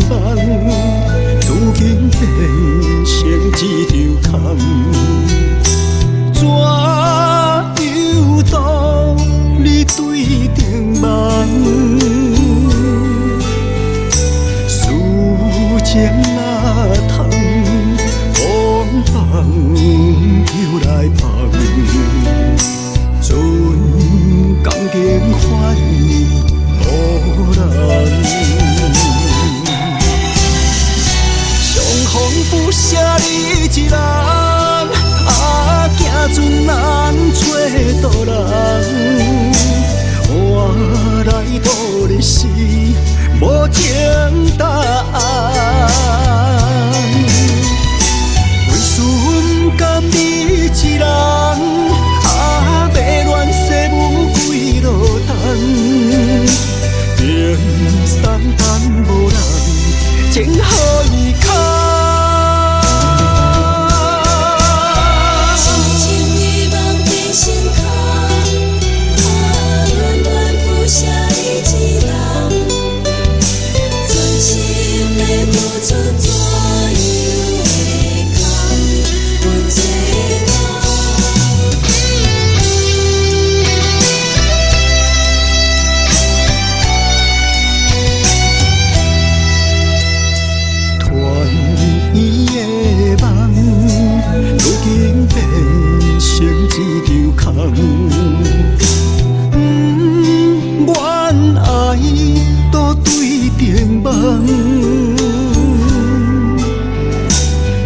梦，如今变成一场空。怎又度你对镜梦？思情哪通？风放又来放，阵感情反无人。上风不舍你一人，啊，行船难找渡人。换来渡的是无情答案。为思不甘你一人，啊，要恋世无几落冬。平山等无人，情何以堪？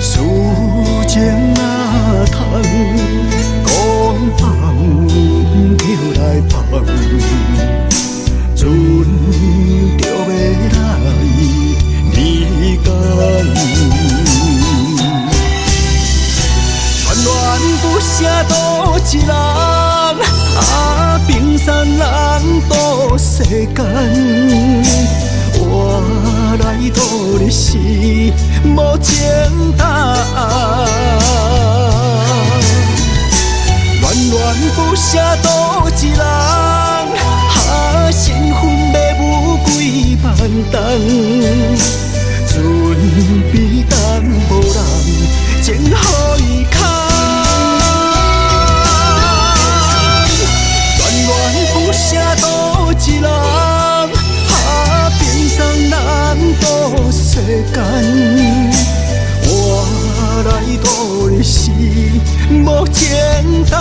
思情哪通？讲放又来放，船就要来离港。恋恋不舍渡一人，啊，冰山难渡世间。换来渡的是无情答案，恋恋不舍渡一人，啊，身份要无几万重，船边等无人，情何以堪？恋恋不舍渡一人。难渡世间，换来渡的是无情答